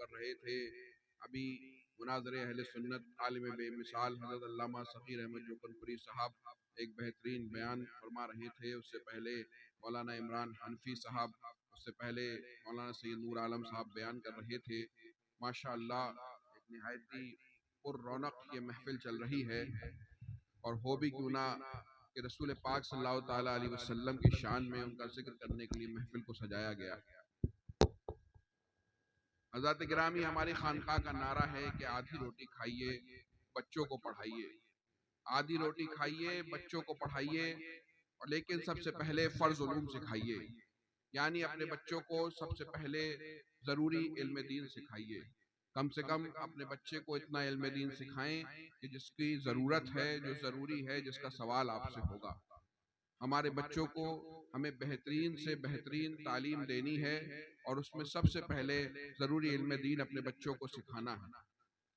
کر رہے تھے، ابھی مناظر اہل سنت عالم بے مثال حضرت علامہ صفی احمد جوکرپوری صاحب ایک بہترین بیان فرما رہے تھے، اس سے پہلے مولانا عمران حنفی صاحب، اس سے پہلے مولانا سید نور عالم صاحب بیان کر رہے تھے۔ ماشاءاللہ ایک نہایتی پر رونق یہ محفل چل رہی ہے، اور ہو بھی کیوں نہ کہ رسول پاک صلی اللہ تعالیٰ علیہ وسلم کی شان میں ان کا ذکر کرنے کے لیے محفل کو سجایا گیا۔ حضرات گرامی، ہماری خانقاہ کا نعرہ ہے کہ آدھی روٹی کھائیے، بچوں کو پڑھائیے، آدھی روٹی کھائیے، بچوں کو پڑھائیے، اور لیکن سب سے پہلے فرض علوم سکھائیے، یعنی اپنے بچوں کو سب سے پہلے ضروری علم دین سکھائیے۔ کم سے کم اپنے بچے کو اتنا علم دین سکھائیں کہ جس کی ضرورت ہے، جو ضروری ہے، جس کا سوال آپ سے ہوگا۔ ہمارے بچوں کو ہمیں بہترین سے بہترین تعلیم دینی ہے، اور اس میں سب سے پہلے ضروری علم دین اپنے بچوں کو سکھانا ہے۔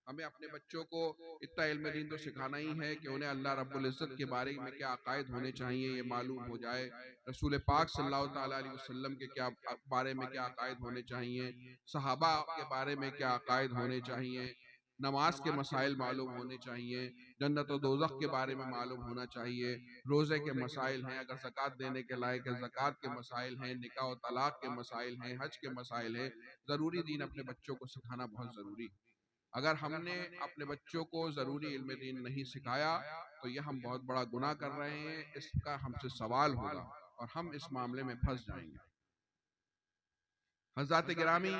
ہمیں اپنے بچوں کو اتنا علم دین تو سکھانا ہی ہے کہ انہیں اللہ رب العزت کے بارے میں کیا عقائد ہونے چاہیے یہ معلوم ہو جائے، رسول پاک صلی اللہ تعالیٰ علیہ وسلم کے کیا بارے میں کیا عقائد ہونے چاہیے، صحابہ کے بارے میں کیا عقائد ہونے چاہیے، نماز کے مسائل معلوم ہونے چاہیے، جنت و دوزخ کے بارے میں معلوم ہونا چاہیے، روزے کے مسائل ہیں، اگر زکوٰۃ دینے کے لائق ہے زکوٰۃ کے مسائل ہیں، نکاح و طلاق کے مسائل ہیں، حج کے مسائل ہیں۔ ضروری دین اپنے بچوں کو سکھانا بہت ضروری ہے۔ اگر ہم نے اپنے بچوں کو ضروری علم دین نہیں سکھایا تو یہ ہم بہت بڑا گناہ کر رہے ہیں، اس کا ہم سے سوال ہوگا اور ہم اس معاملے میں پھنس جائیں گے۔ حضرات گرامی،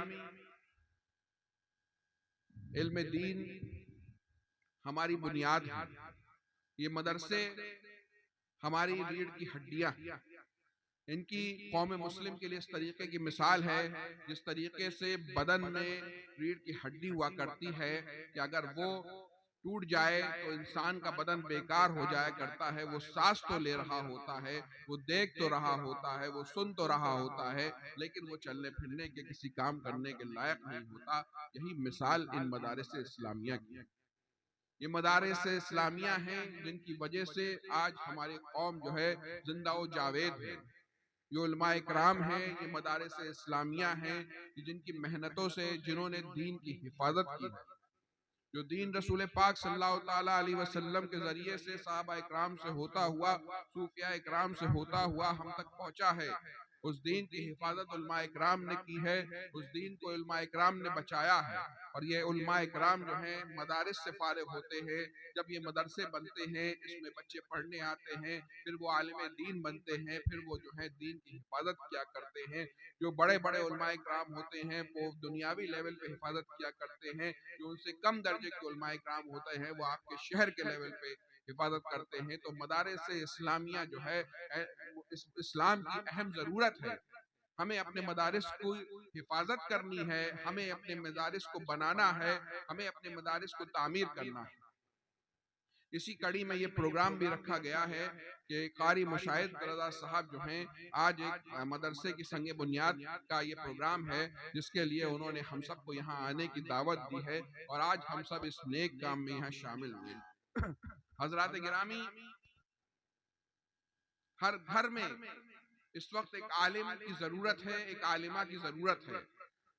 علم دین ہماری بنیاد ہے، یہ مدرسے ہماری ریڑھ کی ہڈیاں، ان کی قوم مسلم کے لیے اس طریقے کی مثال ہے جس طریقے سے بدن میں ریڑھ کی ہڈی ہوا کرتی ہے کہ اگر وہ ٹوٹ جائے تو انسان کا بدن بیکار ہو جایا کرتا ہے، وہ سانس تو لے رہا ہوتا ہے، وہ دیکھ تو رہا ہوتا ہے، وہ سن تو رہا ہوتا ہے، لیکن وہ چلنے پھرنے کے کسی کام کرنے کے لائق نہیں ہوتا۔ یہی مثال ان مدارس اسلامیہ کی ہے۔ یہ مدارس اسلامیہ ہیں جن کی وجہ سے آج ہماری قوم جو ہے زندہ و جاوید ہے۔ یہ علماء اکرام ہیں، یہ مدارس اسلامیہ ہیں جن کی محنتوں سے، جنہوں نے دین کی حفاظت کی ہے، جو دین رسول پاک صلی اللہ تعالیٰ علیہ وسلم کے ذریعے سے صحابہ اکرام سے ہوتا ہوا، صوفیاء اکرام سے ہوتا ہوا ہم تک پہنچا ہے۔ اس دین کی حفاظت علماء اکرام نے کی ہے، اس دین کو علماء اکرام نے بچایا ہے، اور یہ علماء اکرام جو ہیں مدارس سے فارغ ہوتے ہیں، جب یہ مدرسے بنتے ہیں، اس میں بچے پڑھنے آتے ہیں، پھر وہ عالم دین بنتے ہیں، پھر وہ جو ہے دین کی حفاظت کیا کرتے ہیں۔ جو بڑے بڑے علماء اکرام ہوتے ہیں وہ دنیاوی لیول پہ حفاظت کیا کرتے ہیں، جو ان سے کم درجے کے علماء اکرام ہوتے ہیں وہ آپ کے شہر کے لیول پہ حفاظت کرتے ہیں۔ تو مدارس اسلامیہ جو ہے اسلام کی اہم ضرورت ہے۔ ہمیں اپنے مدارس کو حفاظت کرنی ہے، ہمیں اپنے مدارس کو بنانا ہے، ہمیں اپنے مدارس کو تعمیر کرنا ہے۔ اسی کڑی میں یہ پروگرام بھی رکھا گیا ہے کہ قاری مشاہد رضا صاحب جو ہیں آج ایک مدرسے کی سنگ بنیاد کا یہ پروگرام ہے جس کے لیے انہوں نے ہم سب کو یہاں آنے کی دعوت دی ہے، اور آج ہم سب اس نیک کام میں یہاں شامل ہوئے ہیں۔ حضرات گرامی، ہر گھر میں اس وقت ایک عالم کی ضرورت ہے، ایک عالمہ کی ضرورت ہے۔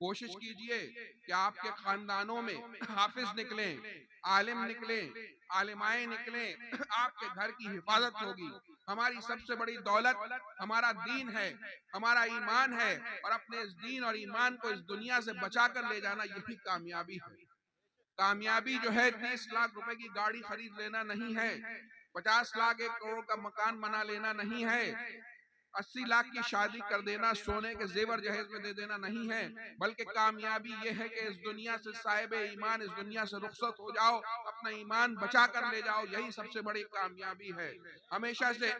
کوشش کیجئے کہ آپ کے خاندانوں میں حافظ نکلیں، عالم نکلیں، عالمائیں نکلیں، آپ کے گھر کی حفاظت ہوگی۔ ہماری سب سے بڑی دولت ہمارا دین ہے، ہمارا ایمان ہے، اور اپنے اس دین اور ایمان کو اس دنیا سے بچا کر لے جانا یہی کامیابی ہے۔ کامیابی جو ہے 30 لاکھ روپے کی گاڑی خرید لینا نہیں ہے، 50 لاکھ 1 کروڑ کا مکان بنا لینا نہیں ہے، 80 لاکھ کی شادی کر دینا، سونے کے زیور جہیز میں دے دینا نہیں ہے، بلکہ کامیابی یہ ہے کہ اس دنیا سے صاحب ایمان اس دنیا سے رخصت ہو جاؤ، اپنا ایمان بچا کر لے جاؤ، یہی سب سے بڑی کامیابی ہے۔ ہمیشہ سے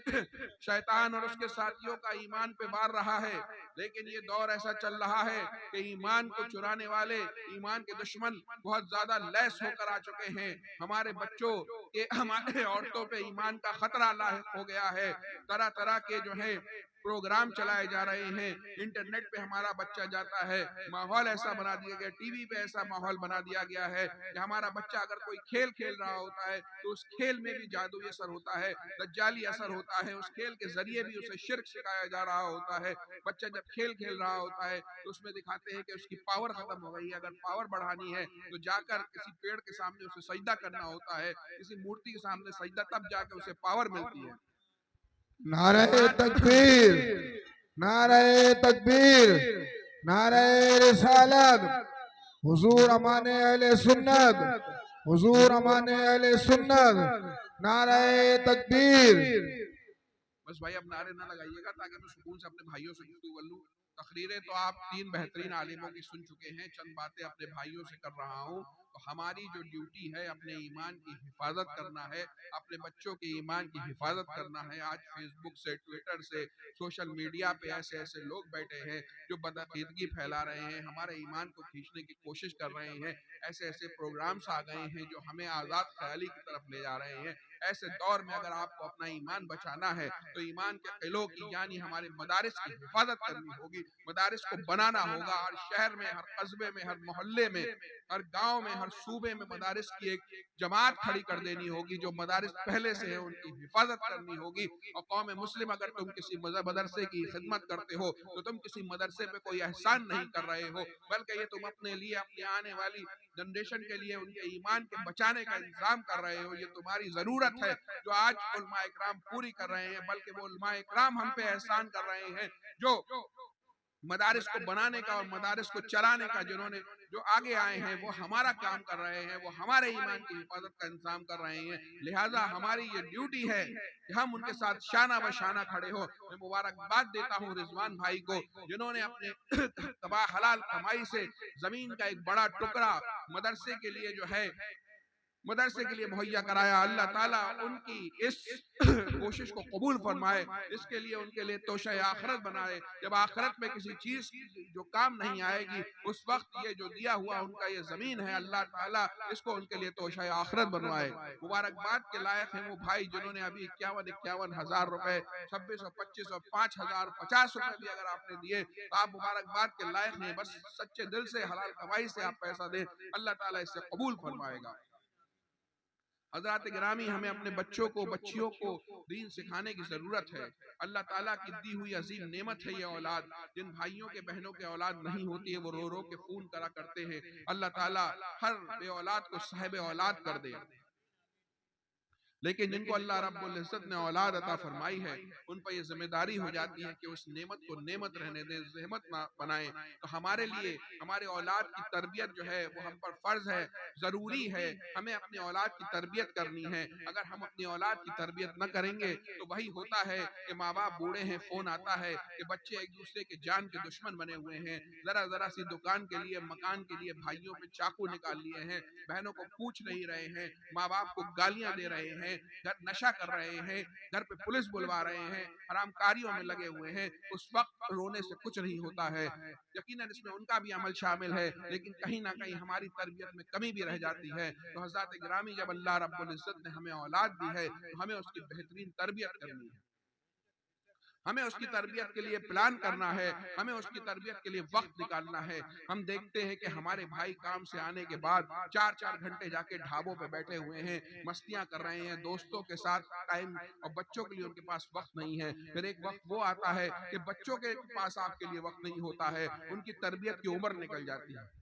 شیطان اور اس کے ساتھیوں کا ایمان پہ وار رہا ہے، لیکن یہ دور ایسا چل رہا ہے کہ ایمان کو چرانے والے، ایمان کے دشمن بہت زیادہ لیس ہو کر آ چکے ہیں۔ ہمارے بچوں کے، ہمارے عورتوں پہ ایمان کا خطرہ لاحق ہو گیا ہے، طرح طرح کے جو ہے پروگرام چلائے جا رہے ہیں، انٹرنیٹ پہ ہمارا بچہ جاتا ہے، ماحول ایسا بنا دیا گیا، ٹی وی پہ ایسا ماحول بنا دیا گیا ہے کہ ہمارا بچہ اگر کوئی کھیل کھیل رہا ہوتا ہے تو اس کھیل میں بھی جادوئی اثر ہوتا ہے، دجالی اثر ہوتا ہے، اس کھیل کے ذریعے بھی اسے شرک سکھایا جا رہا ہوتا ہے۔ بچہ جب کھیل کھیل رہا ہوتا ہے تو اس میں دکھاتے ہیں کہ اس کی پاور ختم ہو گئی ہے، اگر پاور بڑھانی ہے تو جا کر کسی پیڑ کے سامنے اسے سجدہ کرنا ہوتا ہے، کسی مورتی کے سامنے سجدہ، تب جا کے اسے پاور ملتی ہے۔ نعرہ تکبیر، نعرہ تکبیر، نعرہ رسالت، حضور امان اہل سنت، حضور امان اہل سنت، نعرہ تکبیر۔ بس بھائی اب نعرے نہ لگائیے گا تاکہ میں سکون سے اپنے بھائیوں سے گفتگو کر لوں۔ تقریریں تو آپ 3 بہترین عالموں کی سن چکے ہیں، چند باتیں اپنے بھائیوں سے کر رہا ہوں۔ تو ہماری جو ڈیوٹی ہے اپنے ایمان کی حفاظت کرنا ہے، اپنے بچوں کے ایمان کی حفاظت کرنا ہے۔ آج فیس بک سے، ٹویٹر سے، سوشل میڈیا پہ ایسے ایسے لوگ بیٹھے ہیں جو بدعقیدگی پھیلا رہے ہیں، ہمارے ایمان کو کھینچنے کی کوشش کر رہے ہیں۔ ایسے ایسے پروگرامز آ گئے ہیں جو ہمیں آزاد خیالی کی طرف لے جا رہے ہیں۔ ایسے دور میں اگر آپ کو اپنا ایمان بچانا ہے تو ایمان کے قلعوں کی یعنی ہمارے مدارس کی حفاظت کرنی ہوگی، مدارس کو بنانا ہوگا۔ ہر شہر میں، ہر قصبے میں، ہر محلے میں، ہر گاؤں میں، ہر صوبے میں مدارس کی ایک جماعت کھڑی کر دینی ہوگی۔ جو مدارس پہلے سے ہیں ان کی حفاظت کرنی ہوگی۔ اور قوم مسلم، اگر تم کسی مدرسے کی خدمت کرتے ہو تو تم کسی مدرسے پہ کوئی احسان نہیں کر رہے ہو، بلکہ یہ تم اپنے لیے، اپنی آنے والی جنریشن کے لیے ان کے ایمان کے بچانے کا انتظام کر رہے ہو۔ یہ تمہاری ضرورت ہے جو آج علماء اکرام پوری کر رہے ہیں، بلکہ وہ علماء اکرام ہم پہ احسان کر رہے ہیں جو مدارس کو بنانے کا اور مدارس کو چلانے کا جو آگے آئے ہیں وہ ہمارا کام کر رہے ہیں، وہ ہمارے ایمان کی حفاظت کا انتظام کر رہے ہیں۔ لہٰذا ہماری یہ ڈیوٹی ہے کہ ہم ان کے ساتھ شانہ بشانہ کھڑے ہو۔ میں مبارکباد دیتا ہوں رضوان بھائی کو جنہوں نے اپنے تباہ حلال کمائی سے زمین کا ایک بڑا ٹکڑا مدرسے کے لیے مدرسے کے لیے مہیا کرایا۔ اللہ تعالیٰ ان کی اس کوشش کو قبول فرمائے، اس کے لیے ان کے لیے توشہ آخرت بنائے۔ جب آخرت میں کسی چیز جو کام نہیں آئے گی اس وقت یہ جو دیا ہوا ان کا یہ زمین ہے، اللہ تعالیٰ اس کو ان کے لیے توشہ آخرت بنوائے۔ مبارکباد کے لائق ہیں وہ بھائی جنہوں نے ابھی 51 ہزار روپے، 2600، 2500، 5000، 50 روپے بھی اگر آپ نے دیے تو آپ مبارکباد کے لائق ہیں۔ بس سچے دل سے حلال کمائی سے آپ پیسہ دیں، اللہ تعالیٰ اس سے قبول فرمائے گا۔ حضرات گرامی، ہمیں اپنے بچوں کو، بچیوں کو دین سکھانے کی ضرورت ہے۔ اللہ تعالیٰ کی دی ہوئی عظیم نعمت ہے یہ اولاد۔ جن بھائیوں کے بہنوں کے اولاد نہیں ہوتی ہے وہ رو رو کے خون کرا کرتے ہیں۔ اللہ تعالیٰ ہر بے اولاد کو صاحب اولاد کر دے، لیکن جن کو اللہ رب العزت نے اولاد عطا فرمائی ہے ان پر یہ ذمہ داری ہو جاتی ہے کہ اس نعمت کو نعمت رہنے دیں، زحمت نہ بنائیں۔ تو ہمارے لیے ہمارے اولاد کی تربیت جو ہے وہ ہم پر فرض ہے، ضروری ہے۔ ہمیں اپنی اولاد کی تربیت کرنی ہے۔ اگر ہم اپنی اولاد کی تربیت نہ کریں گے تو وہی ہوتا ہے کہ ماں باپ بوڑھے ہیں، فون آتا ہے کہ بچے ایک دوسرے کے جان کے دشمن بنے ہوئے ہیں، ذرا ذرا سی دکان کے لیے، مکان کے لیے بھائیوں پہ چاقو نکال لیے ہیں، بہنوں کو پوچھ نہیں رہے ہیں، ماں باپ کو گالیاں دے رہے ہیں، گھر نشہ کر رہے ہیں، گھر پہ پولیس بلوا رہے ہیں، حرام کاریوں میں لگے ہوئے ہیں۔ اس وقت رونے سے کچھ نہیں ہوتا ہے، یقیناً اس میں ان کا بھی عمل شامل ہے، لیکن کہیں نہ کہیں ہماری تربیت میں کمی بھی رہ جاتی ہے۔ تو حضرات گرامی، جب اللہ رب العزت نے ہمیں اولاد دی ہے تو ہمیں اس کی بہترین تربیت کرنی ہے، ہمیں اس کی تربیت کے لیے پلان کرنا ہے، ہمیں اس کی تربیت کے لیے وقت نکالنا ہے۔ ہم دیکھتے ہیں کہ ہمارے بھائی کام سے آنے کے بعد 4 گھنٹے جا کے ڈھابوں پہ بیٹھے ہوئے ہیں، مستیاں کر رہے ہیں، دوستوں کے ساتھ ٹائم، اور بچوں کے لیے ان کے پاس وقت نہیں ہے۔ پھر ایک وقت وہ آتا ہے کہ بچوں کے پاس آپ کے لیے وقت نہیں ہوتا ہے، ان کی تربیت کی عمر نکل جاتی ہے۔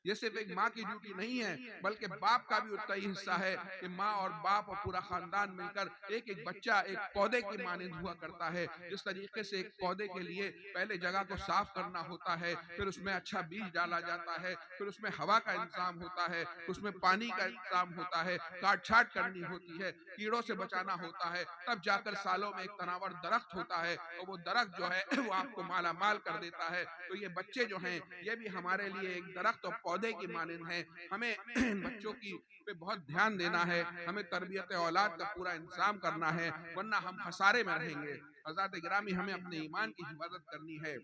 یہ صرف ایک ماں کی ڈیوٹی نہیں ہے بلکہ باپ کا بھی اتنا ہی حصہ ہے کہ ماں اور باپ اور پورا خاندان مل کر ایک بچہ ایک پودے کی مانند ہوا کرتا ہے۔ جس طریقے سے ایک پودے کے لیے پہلے جگہ کو صاف کرنا ہوتا ہے، پھر اس میں اچھا بیج ڈالا جاتا ہے، پھر اس میں ہوا کا انتظام ہوتا ہے، اس میں پانی کا انتظام ہوتا ہے، کاٹ چھاٹ کرنی ہوتی ہے، کیڑوں سے بچانا ہوتا ہے، تب جا کر سالوں میں ایک تناور درخت ہوتا ہے، اور وہ درخت جو ہے وہ آپ کو مالا مال کر دیتا ہے۔ تو یہ بچے جو ہیں یہ بھی ہمارے لیے ایک درخت اور پودے کی مانند ہیں۔ ہمیں بچوں کی پہ بہت دھیان دینا ہے، ہمیں تربیت اولاد کا پورا انتظام کرنا ہے، ورنہ ہم خسارے میں رہیں گے۔ حضرات گرامی، ہمیں اپنے ایمان کی حفاظت کرنی ہے،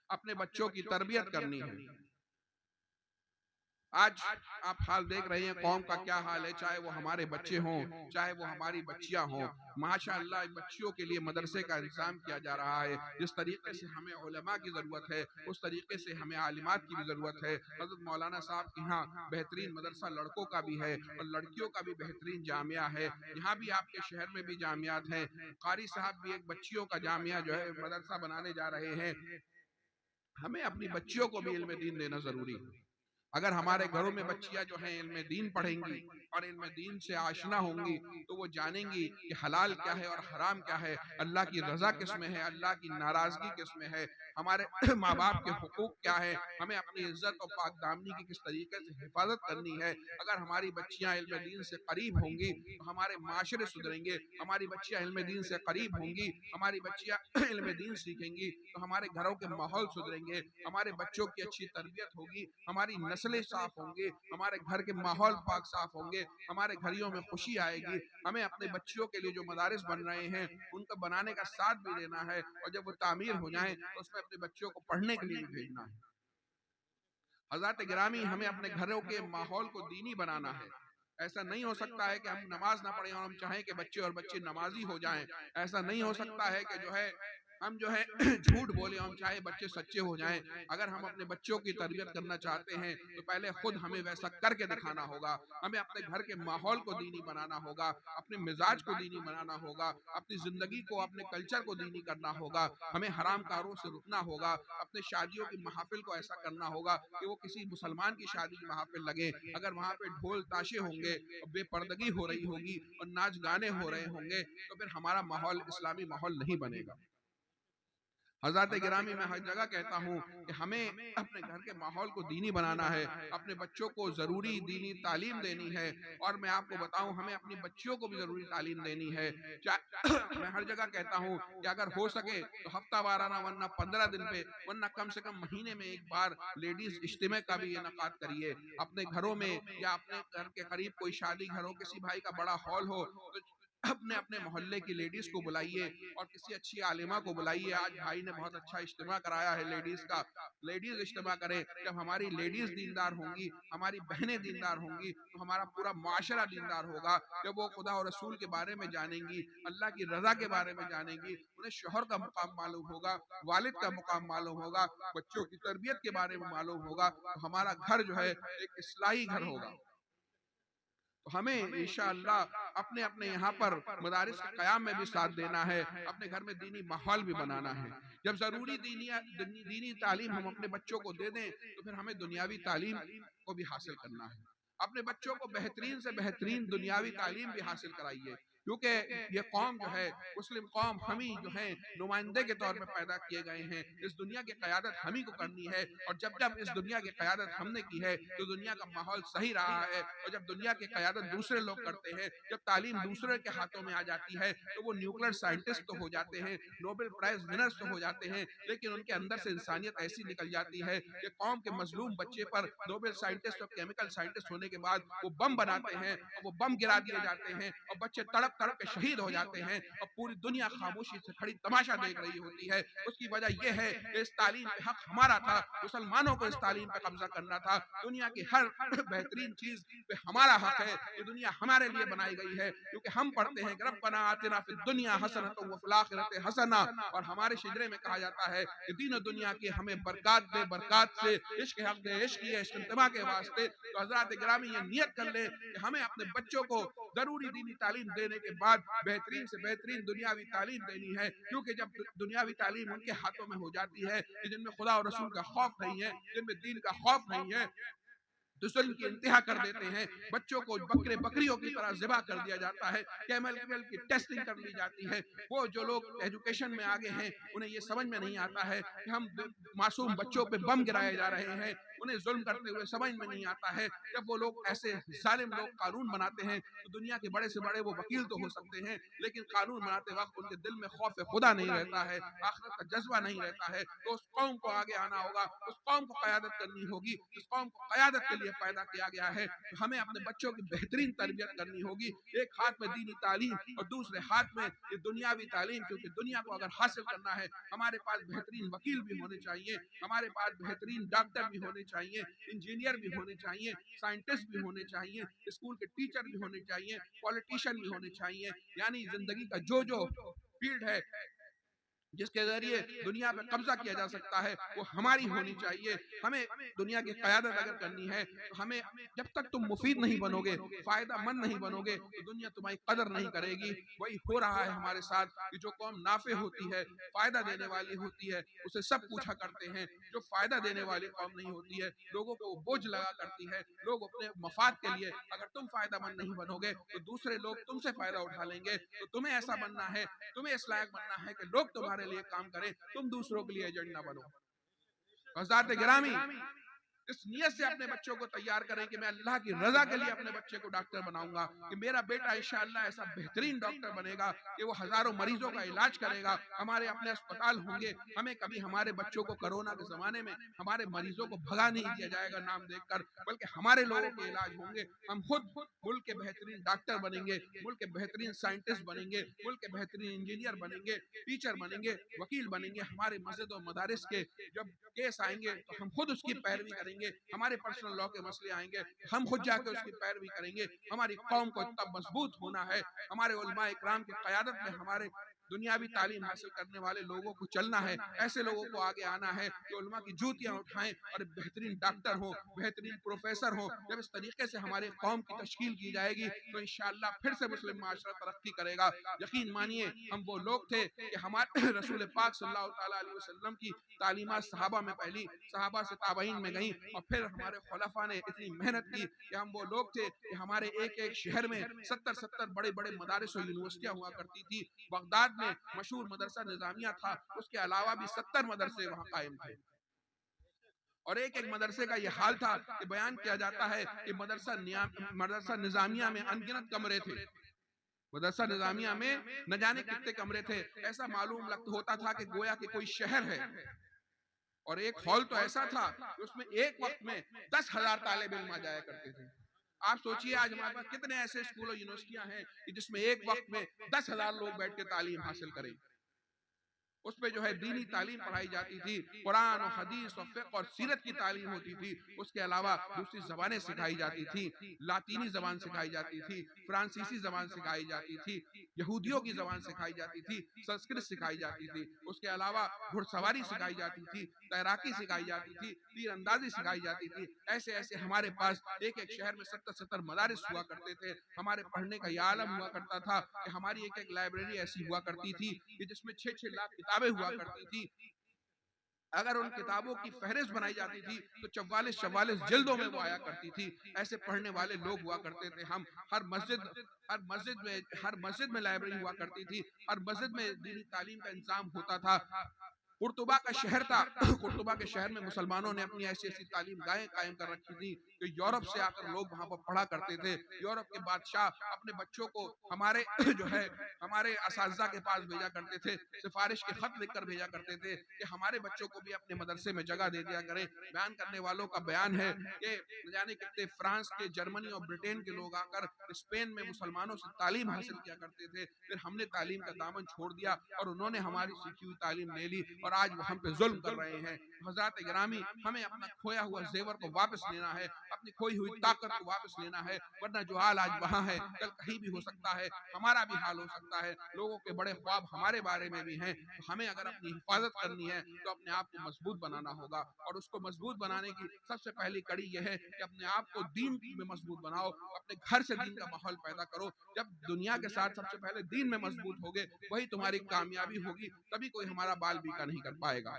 اپنے بچوں کی تربیت کرنی ہے۔ آج آپ حال دیکھ رہے ہیں قوم کا کیا حال ہے، چاہے وہ ہمارے بچے ہوں چاہے وہ ہماری بچیاں ہوں، ماشاءاللہ بچیوں کے لیے مدرسے کا انتظام کیا جا رہا ہے۔ جس طریقے سے ہمیں علماء کی ضرورت ہے اس طریقے سے ہمیں عالمات کی بھی ضرورت ہے۔ حضرت مولانا صاحب کے یہاں بہترین مدرسہ لڑکوں کا بھی ہے اور لڑکیوں کا بھی بہترین جامعہ ہے، یہاں بھی آپ کے شہر میں بھی جامعات ہیں۔ قاری صاحب بھی ایک بچیوں کا جامعہ جو ہے مدرسہ بنانے جا رہے ہیں۔ ہمیں اپنی بچیوں کو بھی علم دین دینا ضروری ہے۔ اگر ہمارے گھروں میں بچیاں جو ہیں علم دین پڑھیں گی اور علم دین سے آشنا ہوں گی تو وہ جانیں گی کہ حلال کیا ہے اور حرام کیا ہے، اللہ کی رضا کس میں ہے، اللہ کی ناراضگی کس میں ہے، ہمارے ماں باپ کے حقوق کیا ہے، ہمیں اپنی عزت اور پاک دامنی کی کس طریقے سے حفاظت کرنی ہے۔ اگر ہماری بچیاں علم دین سے قریب ہوں گی تو ہمارے معاشرے سدھریں گے، ہماری بچیاں علم دین سے قریب ہوں گی، ہماری بچیاں علم دین سیکھیں گی تو ہمارے گھروں کے ماحول سدھریں گے، ہمارے بچوں کی اچھی تربیت ہوگی، ہماری نسلیں صاف ہوں گی، ہمارے گھر کے ماحول پاک صاف ہوں گے، ہمارے گھریوں میں خوشی آئے گی۔ ہمیں اپنے بچیوں کے لیے جو مدارس بن رہے ہیں ان کو بنانے کا ساتھ بھی دینا ہے، اور جب وہ تعمیر ہو جائیں تو اس میں اپنے بچوں کو پڑھنے کے لیے بھی بھیجنا ہے۔ حضرات گرامی، ہمیں اپنے گھروں کے ماحول کو دینی بنانا ہے۔ ایسا نہیں ہو سکتا ہے کہ ہم نماز نہ پڑھیں اور ہم چاہیں کہ بچے اور بچے نمازی ہو جائیں۔ ایسا نہیں ہو سکتا ہے کہ ہم جھوٹ بولیں اور ہم چاہیں بچے سچے ہو جائیں۔ اگر ہم اپنے بچوں کی تربیت کرنا چاہتے ہیں تو پہلے خود ہمیں ویسا کر کے دکھانا ہوگا۔ ہمیں اپنے گھر کے ماحول کو دینی بنانا ہوگا، اپنے مزاج کو دینی بنانا ہوگا، اپنی زندگی کو اپنے کلچر کو دینی کرنا ہوگا، ہمیں حرام کاروں سے رکنا ہوگا، اپنے شادیوں کی محافل کو ایسا کرنا ہوگا کہ وہ کسی مسلمان کی شادی کی محافل لگے۔ اگر وہاں پہ ڈھول تاشے ہوں گے اور بے پردگی ہو رہی ہوگی اور ناچ گانے ہو رہے ہوں گے تو پھر ہمارا ماحول اسلامی ماحول نہیں بنے گا۔ حضرات گرامی، میں ہر جگہ کہتا ہوں کہ ہمیں اپنے گھر کے ماحول کو دینی بنانا ہے، اپنے بچوں کو ضروری دینی تعلیم دینی ہے، اور میں آپ کو بتاؤں ہمیں اپنی بچیوں کو بھی ضروری تعلیم دینی ہے۔ میں ہر جگہ کہتا ہوں کہ اگر ہو سکے تو ہفتہ وارانہ ورنہ 15 دن پہ ورنہ کم سے کم مہینے میں ایک بار لیڈیز اجتماع کا بھی انعقاد کریے اپنے گھروں میں، یا اپنے گھر کے قریب کوئی شادی گھر ہو، کسی بھائی کا بڑا ہال ہو تو اپنے محلے کی لیڈیز کو بلائیے اور کسی اچھی عالمہ کو بلائیے۔ آج بھائی نے بہت اچھا اجتماع کرایا ہے لیڈیز کا، لیڈیز اجتماع کریں۔ جب ہماری لیڈیز دیندار ہوں گی، ہماری بہنیں دیندار ہوں گی تو ہمارا پورا معاشرہ دیندار ہوگا۔ جب وہ خدا اور رسول کے بارے میں جانیں گی، اللہ کی رضا کے بارے میں جانیں گی، انہیں شوہر کا مقام معلوم ہوگا، والد کا مقام معلوم ہوگا، بچوں کی تربیت کے بارے میں معلوم ہوگا، تو ہمارا گھر جو ہے ایک اصلاحی گھر ہوگا۔ تو ہمیں انشاءاللہ اپنے اپنے یہاں پر مدارس کے قیام میں بھی ساتھ دینا ہے، اپنے گھر میں دینی ماحول بھی بنانا ہے۔ جب ضروری دینی تعلیم ہم اپنے بچوں کو دے دیں تو پھر ہمیں دنیاوی تعلیم کو بھی حاصل کرنا ہے۔ اپنے بچوں کو بہترین سے بہترین دنیاوی تعلیم بھی حاصل کرائیے، کیونکہ یہ قوم جو ہے مسلم قوم، ہم ہی جو ہیں نمائندے کے طور پہ پیدا کیے گئے ہیں، اس دنیا کی قیادت ہم ہی کو کرنی ہے، اور جب اس دنیا کی قیادت ہم نے کی ہے تو دنیا کا ماحول صحیح رہا ہے، اور جب دنیا کی قیادت دوسرے لوگ کرتے ہیں، جب تعلیم دوسرے کے ہاتھوں میں آ جاتی ہے تو وہ نیوکلیر سائنٹسٹ تو ہو جاتے ہیں، نوبل پرائز ونرز تو ہو جاتے ہیں، لیکن ان کے اندر سے انسانیت ایسی نکل جاتی ہے کہ قوم کے مظلوم بچے پر نوبل سائنٹسٹ اور کیمیکل سائنٹسٹ ہونے کے بعد وہ بم بناتے ہیں اور وہ بم گرا دیے جاتے ہیں اور بچے تڑپ تڑپ کے شہید ہو جاتے ہیں اور پوری دنیا خاموشی سے کھڑی تماشا دیکھ رہی ہوتی ہے۔ اس کی وجہ یہ ہے کہ اس تعلیم پہ حق ہمارا تھا، مسلمانوں کو اس تعلیم پہ قبضہ کرنا تھا۔ دنیا کی ہر بہترین چیز پہ ہمارا حق ہے، یہ دنیا ہمارے لیے بنائی گئی ہے، کیونکہ ہم پڑھتے ہیں کہ ربنا آتنا فی الدنیا حسنۃ وفی الآخرۃ حسنہ، اور ہمارے شجرے میں کہا جاتا ہے کہ دین و دنیا کی ہمیں برکات دے، برکات سے عشق حق دے، عشق یہ عشق انتباہ کے واسطے۔ تو حضرات گرامی یہ نیت کر لیں کہ ہمیں اپنے بچوں کو ضروری دینی تعلیم دینے کے بعد بہترین سے بہترین دنیاوی تعلیم دینی ہے، کیونکہ جب دنیاوی تعلیم ان کے ہاتھوں میں ہو جاتی ہے کہ جن میں خدا اور رسول کا خوف نہیں ہے، جن میں دین کا خوف نہیں ہے، تو ظلم کی انتہا کر دیتے ہیں، بچوں کو بکریوں کی طرح ذبح کر دیا جاتا ہے، کیمل کی ٹیسٹنگ کر لی جاتی ہے۔ وہ جو لوگ ایجوکیشن میں آگے ہیں انہیں یہ سمجھ میں نہیں آتا ہے کہ ہم معصوم بچوں پہ بم گرائے جا رہے ہیں، انہیں ظلم کرتے ہوئے سمجھ میں نہیں آتا ہے۔ جب وہ لوگ ایسے ظالم لوگ قانون بناتے ہیں تو دنیا کے بڑے سے بڑے وہ وکیل تو ہو سکتے ہیں، لیکن قانون بناتے وقت ان کے دل میں خوف خدا نہیں رہتا ہے، آخرت کا جذبہ نہیں رہتا ہے۔ تو اس قوم کو آگے آنا ہوگا، اس قوم کو قیادت کرنی ہوگی، اس قوم کو قیادت کے لیے پیدا کیا گیا ہے۔ تو ہمیں اپنے بچوں کی بہترین تربیت کرنی ہوگی، ایک ہاتھ میں دینی تعلیم اور دوسرے ہاتھ میں یہ دنیاوی تعلیم، کیونکہ دنیا کو اگر حاصل کرنا ہے ہمارے پاس بہترین وکیل بھی ہونے چاہیے، ہمارے پاس بہترین ڈاکٹر بھی ہونے چاہیے, انجینئر بھی ہونے چاہیے, سائنٹسٹ بھی ہونے چاہیے, اسکول کے ٹیچر بھی ہونے چاہیے, پولیٹیشین بھی ہونے چاہیے. یعنی زندگی کا جو فیلڈ ہے جس کے ذریعے دنیا پہ قبضہ کیا جا سکتا ہے وہ ہماری ہونی چاہیے. ہمیں دنیا کی قیادت اگر کرنی ہے تو ہمیں, جب تک تم مفید نہیں بنو گے, فائدہ مند نہیں بنو گے, تو دنیا تمہاری قدر نہیں کرے گی. وہی ہو رہا ہے ہمارے ساتھ کہ جو قوم نافع ہوتی ہے, فائدہ دینے والی ہوتی ہے, اسے سب پوچھا کرتے ہیں. جو فائدہ دینے والی قوم نہیں ہوتی ہے, لوگوں کو وہ بوجھ لگا کرتی ہے. لوگ اپنے مفاد کے لیے, اگر تم فائدہ مند نہیں بنو گے تو دوسرے لوگ تم سے فائدہ اٹھا لیں گے. تو تمہیں ایسا بننا ہے, تمہیں اس لائق بننا ہے کہ لوگ تمہارے لیے کام کریں, تم دوسروں کے لیے ایجنٹ نہ بنو. حضرات گرامی, اس نیت سے اپنے بچوں کو تیار کریں کہ میں اللہ کی رضا کے لیے اپنے بچے کو ڈاکٹر بناؤں گا, کہ میرا بیٹا انشاءاللہ ایسا بہترین ڈاکٹر بنے گا کہ وہ ہزاروں مریضوں کا علاج کرے گا. ہمارے اپنے اسپتال ہوں گے, ہمیں کبھی ہمارے بچوں کو کرونا کے زمانے میں ہمارے مریضوں کو بھگا نہیں دیا جائے گا نام دیکھ کر, بلکہ ہمارے لوگوں کے علاج ہوں گے. ہم خود ملک کے بہترین ڈاکٹر بنیں گے, ملک کے بہترین سائنٹسٹ بنیں گے, ملک کے بہترین انجینئر بنیں گے, ٹیچر بنیں گے, وکیل بنیں گے. ہمارے مسجد و مدارس کے جب کیس آئیں گے تو ہم خود اس کی پیروی کریں گے. ہمارے پرسنل لاء کے مسئلے آئیں گے, ہم خود جا کے اس کی پیروی کریں گے. ہماری قوم کو اتنا مضبوط ہونا ہے, ہمارے علماء اکرام کی قیادت میں ہمارے دنیاوی تعلیم حاصل کرنے والے لوگوں کو چلنا ہے. ایسے لوگوں کو آگے آنا ہے جو علماء کی جوتیاں اٹھائیں اور بہترین ڈاکٹر ہوں, بہترین پروفیسر ہوں. جب اس طریقے سے ہمارے قوم کی تشکیل کی جائے گی تو انشاءاللہ پھر سے مسلم معاشرہ ترقی کرے گا. یقین مانیے ہم وہ لوگ تھے کہ ہمارے رسول پاک صلی اللہ تعالیٰ علیہ وسلم کی تعلیمات صحابہ میں پہلی, صحابہ سے تابعین میں گئیں, اور پھر ہمارے خلفاء نے اتنی محنت کی کہ ہم وہ لوگ تھے کہ ہمارے ایک ایک شہر میں 70 بڑے بڑے مدارس و یونیورسٹیاں ہوا کرتی تھی. بغداد میں مشہور مدرسہ نظامیہ تھا, اس کے علاوہ بھی 70 مدرسے وہاں قائم تھے. اور ایک ایک مدرسے کا یہ حال تھا کہ بیان کیا جاتا ہے کہ مدرسہ نظامیہ میں انگنت کمرے تھے. مدرسہ نظامیہ میں نہ جانے کتنے کمرے تھے. ایسا معلوم ہوتا تھا کہ گویا کہ کوئی شہر ہے. اور ایک ہال تو ایسا تھا کہ اس میں ایک وقت میں 10,000 طالب علم آ جایا کرتے تھے. آپ سوچئے آج ہمارے پاس کتنے ایسے اسکول اور یونیورسٹیاں ہیں کہ جس میں ایک وقت میں 10,000 لوگ بیٹھ کے تعلیم حاصل کریں. اس پہ جو ہے دینی تعلیم پڑھائی جاتی تھی, قرآن و حدیث و فقہ اور سیرت کی تعلیم ہوتی تھی. اس کے علاوہ دوسری زبانیں سکھائی جاتی تھی, لاطینی زبان سکھائی جاتی تھی, فرانسیسی زبان سکھائی جاتی تھی, یہودیوں کی زبان سکھائی جاتی تھی, سنسکرت سکھائی جاتی تھی. اس کے علاوہ گھڑ سواری سکھائی جاتی تھی, تیراکی سکھائی جاتی تھی, تیر اندازی سکھائی جاتی تھی. ایسے ایسے ہمارے پاس ایک ایک شہر میں 70 مدارس ہوا کرتے تھے. ہمارے پڑھنے کا یہ عالم ہوا کرتا تھا کہ ہماری ایک ایک لائبریری ایسی ہوا کرتی تھی کہ جس میں 6 لاکھ کتابیں ہوا کرتی تھی. اگر ان کتابوں کی فہرست بنائی جاتی تھی تو 44 جلدوں میں وہ آیا کرتی تھی. ایسے پڑھنے والے لوگ ہوا کرتے تھے. ہم ہر مسجد میں لائبریری ہوا کرتی تھی, ہر مسجد میں دینی تعلیم کا انتظام ہوتا تھا. قرطبہ کا شہر تھا, قرطبہ کے شہر میں مسلمانوں نے اپنی ایسی ایسی تعلیم گاہیں قائم کر رکھی تھی کہ یورپ سے آ کر لوگ وہاں پر پڑھا کرتے تھے. یورپ کے بادشاہ اپنے بچوں کو ہمارے جو ہے ہمارے اساتذہ کے پاس بھیجا کرتے تھے, سفارش کے خط لکھ کر بھیجا کرتے تھے کہ ہمارے بچوں کو بھی اپنے مدرسے میں جگہ دے دیا کریں. بیان کرنے والوں کا بیان ہے کہ یعنی کتنے فرانس کے, جرمنی اور برٹین کے لوگ آ کر اسپین میں مسلمانوں سے تعلیم حاصل کیا کرتے تھے. پھر ہم نے تعلیم کا دامن چھوڑ دیا اور انہوں نے ہماری سیکھی ہوئی تعلیم لے لی اور آج وہ ہم پہ ظلم کر رہے ہیں. حضرات گرامی, ہمیں اپنا کھویا ہوا زیور کو واپس لینا ہے, اپنی کھوئی ہوئی طاقت کو واپس لینا ہے, ورنہ جو حال آج وہاں ہے کل کہیں بھی ہو سکتا ہے, ہمارا بھی حال ہو سکتا ہے. لوگوں کے بڑے خواب ہمارے بارے میں بھی ہیں. ہمیں اگر اپنی حفاظت کرنی ہے تو اپنے آپ کو مضبوط بنانا ہوگا, اور اس کو مضبوط بنانے کی سب سے پہلی کڑی یہ ہے کہ اپنے آپ کو دین میں مضبوط بناؤ, اپنے گھر سے دین کا ماحول پیدا کرو. جب دنیا کے ساتھ سب سے پہلے دین میں مضبوط ہوگے وہی تمہاری کامیابی ہوگی, تبھی کوئی ہمارا بال بیکا نہیں کر پائے گا.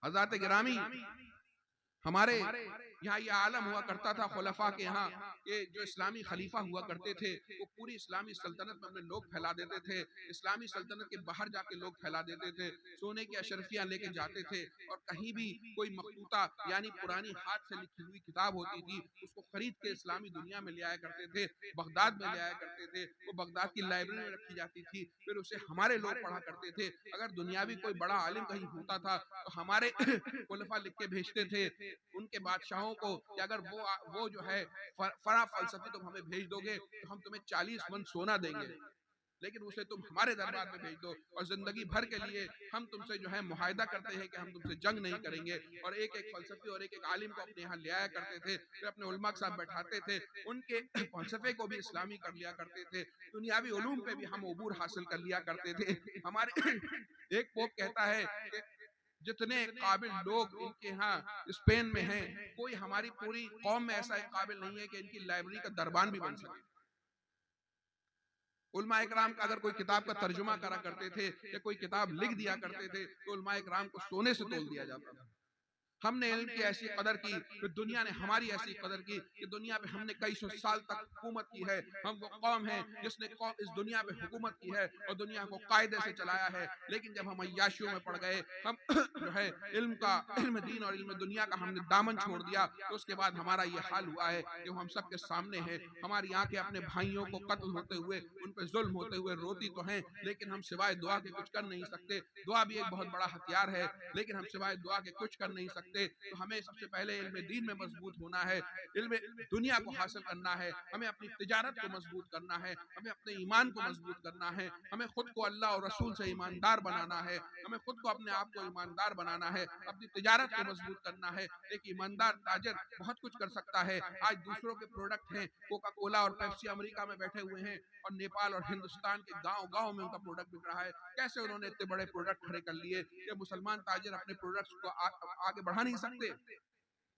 حضرات گرامی, ہمارے یہاں یہ عالم ہوا کرتا تھا خلفاء کے یہاں کہ جو اسلامی خلیفہ ہوا کرتے تھے وہ پوری اسلامی سلطنت میں اپنے لوگ پھیلا دیتے تھے. اسلامی سلطنت کے باہر جا کے لوگ پھیلا دیتے تھے, سونے کی اشرفیاں لے کے جاتے تھے, اور کہیں بھی کوئی مخطوطہ یعنی پرانی ہاتھ سے لکھی ہوئی کتاب ہوتی تھی اس کو خرید کے اسلامی دنیا میں لے آیا کرتے تھے, بغداد میں لے آیا کرتے تھے. وہ بغداد کی لائبریری میں رکھی جاتی تھی, پھر اسے ہمارے لوگ پڑھا کرتے تھے. اگر دنیاوی کوئی بڑا عالم کہیں ہوتا تھا تو ہمارے خلفاء لکھ کے بھیجتے تھے ان کے بادشاہوں کو کہ اگر وہ جو ہے فرا فلسفی تم ہمیں بھیج دو گے تو ہم تمہیں 40 من سونا دیں گے. لیکن اسے تم ہمارے دربار میں بھیج دو اور زندگی بھر کے لیے ہم تم سے جو ہے معاہدہ کرتے ہیں کہ ہم تم سے جنگ نہیں کریں گے. اور ایک ایک فلسفی اور ایک ایک عالم کو اپنے یہاں لے آیا کرتے تھے, پھر اپنے علماء کے ساتھ بیٹھاتے تھے, ان کے فلسفے کو بھی اسلامی کر لیا کرتے تھے, دنیاوی علوم پہ بھی ہم عبور حاصل کر لیا کرتے تھے. ہمارے ایک پوپ کہتا ہے کہ جتنے قابل لوگ ان کے ہاں اسپین میں ہیں, کوئی ہماری پوری قوم میں ایسا ایک قابل نہیں ہے کہ ان کی لائبریری کا دربان بھی بن سکے. علماء اکرام کا اگر کوئی کتاب کا ترجمہ کرا کرتے تھے یا کوئی کتاب لکھ دیا کرتے تھے تو علماء اکرام کو سونے سے تول دیا جاتا تھا. ہم نے علم کی ایسی قدر کی, پھر دنیا نے ہماری ایسی قدر کی کہ دنیا پہ ہم نے کئی سو سال تک حکومت کی ہے. ہم وہ قوم ہیں جس نے اس دنیا پہ حکومت کی ہے اور دنیا کو قاعدے سے چلایا ہے. لیکن جب ہم عیاشیوں میں پڑ گئے, ہم جو ہے علم دین اور علم دنیا کا ہم نے دامن چھوڑ دیا, تو اس کے بعد ہمارا یہ حال ہوا ہے کہ ہم سب کے سامنے ہیں. ہماری آنکھیں اپنے بھائیوں کو قتل ہوتے ہوئے, ان پہ ظلم ہوتے ہوئے روتی تو ہیں, لیکن ہم سوائے دعا کے کچھ کر نہیں سکتے. دعا بھی ایک بہت بڑا ہتھیار ہے, لیکن ہم سوائے دعا کے کچھ کر نہیں سکتے. تو ہمیں سب سے پہلے علم دین میں مضبوط ہونا ہے, علم دنیا کو حاصل کرنا ہے, ہمیں اپنی تجارت کو مضبوط کرنا ہے, ہمیں اپنے ایمان کو مضبوط کرنا ہے, ہمیں خود کو اللہ اور رسول سے ایماندار بنانا ہے, ہمیں خود کو اپنے آپ کو ایماندار بنانا ہے, اپنی تجارت کو مضبوط کرنا ہے. ایک ایماندار تاجر بہت کچھ کر سکتا ہے. آج دوسروں کے پروڈکٹ ہیں, کوکا کولا اور پیپسی امریکہ میں بیٹھے ہوئے ہیں اور نیپال اور ہندوستان کے گاؤں گاؤں میں ان کا پروڈکٹ بک رہا ہے. کیسے انہوں نے اتنے بڑے پروڈکٹ کھڑے کر لیے کہ مسلمان تاجر اپنے پروڈکٹس کو آگے بڑھا نہیں سکتے.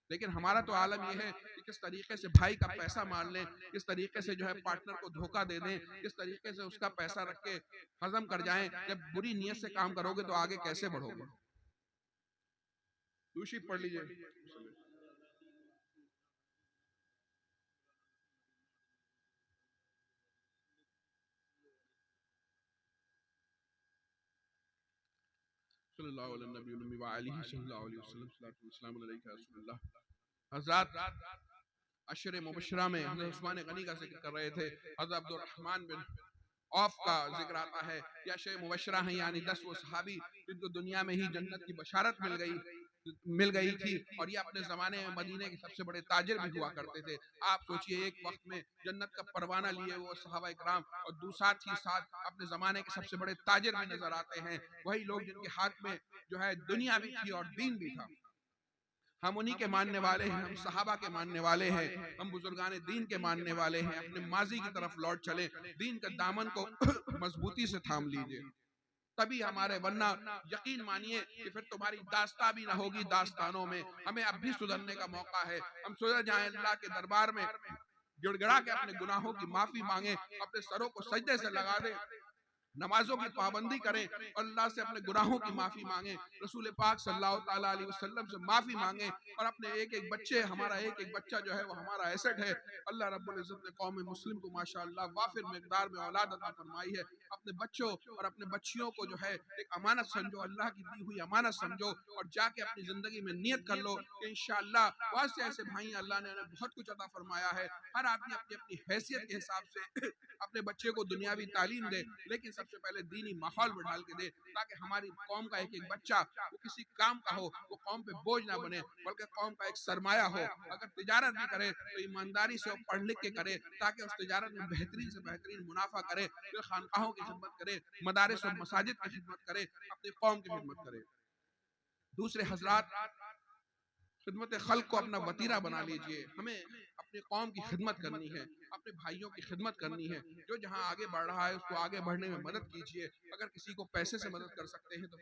لیکن ہمارا تو عالم یہ ہے کہ کس طریقے سے بھائی کا پیسہ مار لیں, کس طریقے سے جو ہے پارٹنر کو دھوکہ دے دیں, کس طریقے سے اس کا پیسہ رکھ کے ہضم کر جائیں. جب بری نیت سے کام کرو گے تو آگے کیسے بڑھو گے؟ دوسری پڑھ لیجئے. صلی اللہ علیہ نبی المی وآلہ صلی اللہ علیہ وسلم. صلاۃ والسلام علیکہ رسول اللہ. حضرات عشر مبشرہ میں حضرت عثمان غنی کا ذکر کر رہے تھے. حضرت عبد الرحمن بن عوف کا ذکر آتا ہے. یہ عشر مبشرہ ہیں, یعنی 10 وہ صحابی جن کو دنیا میں ہی جنت کی بشارت مل گئی تھی, اور یہ اپنے زمانے میں مدینے کے سب سے بڑے تاجر بھی ہوا کرتے تھے. آپ سوچئے ایک وقت میں جنت کا پروانہ لیے وہ صحابہ اکرام, اور ساتھ ہی ساتھ اپنے زمانے کے سب سے بڑے تاجر بھی نظر آتے ہیں. وہی لوگ جن کے ہاتھ میں جو ہے دنیا بھی تھی اور دین بھی تھا. ہم انہی کے ماننے والے ہیں, ہم صحابہ کے ماننے والے ہیں, ہم بزرگان دین کے ماننے والے ہیں. اپنے ماضی کی طرف لوٹ چلیں, دین کے دامن کو مضبوطی سے تھام لیجئے, تبھی ہمارے, ورنہ یقین مانیے کہ پھر تمہاری داستان بھی نہ ہوگی داستانوں میں. ہمیں اب بھی سدھرنے کا موقع ہے. ہم سدھر جائیں, اللہ کے دربار میں گڑ گڑا کے اپنے گناہوں کی معافی مانگیں, اپنے سروں کو سجدے سے لگا دیں, نمازوں کی پابندی کریں اور اللہ سے اپنے گناہوں کی معافی مانگیں, رسول پاک صلی اللہ تعالیٰ علیہ وسلم سے معافی مانگیں, اور اپنے ایک ایک بچے, ہمارا ایک ایک بچہ جو ہے وہ ہمارا ایسٹ ہے. اللہ رب العزت نے قوم مسلم کو ماشاءاللہ وافر مقدار میں اولاد عطا فرمائی ہے. اپنے بچوں اور اپنے بچیوں کو جو ہے ایک امانت سمجھو, اللہ کی دی ہوئی امانت سمجھو, اور جا کے اپنی زندگی میں نیت کر لو کہ انشاءاللہ بہت سے ایسے بھائی اللہ نے انہیں بہت کچھ عطا فرمایا ہے. ہر آدمی اپنی اپنی حیثیت کے حساب سے اپنے بچے کو دنیاوی تعلیم دے, لیکن سب سے پہلے دینی ماحول میں ڈال کے دے, تاکہ ہماری قوم کا ایک ایک بچہ وہ کسی کام کا ہو, وہ قوم پہ بوجھ نہ بنے, بلکہ قوم کا ایک سرمایہ ہو. اگر تجارت بھی کرے تو ایمانداری سے وہ پڑھ لکھ کے کرے, تاکہ اس تجارت میں بہترین سے بہترین منافع کرے, پھر خانقاہوں کی خدمت کرے, مدارس و مساجد کی خدمت کرے, اپنی قوم کی خدمت کرے. دوسرے حضرات, خدمت خلق کو اپنا وطیرہ بنا لیجئے. ہمیں اپنی قوم کی خدمت کرنی ہے, اپنے بھائیوں کی خدمت کرنی ہے. جو جہاں آگے بڑھ رہا ہے اس کو آگے بڑھنے میں مدد کیجئے. اگر کسی کو پیسے سے مدد کر سکتے ہیں تو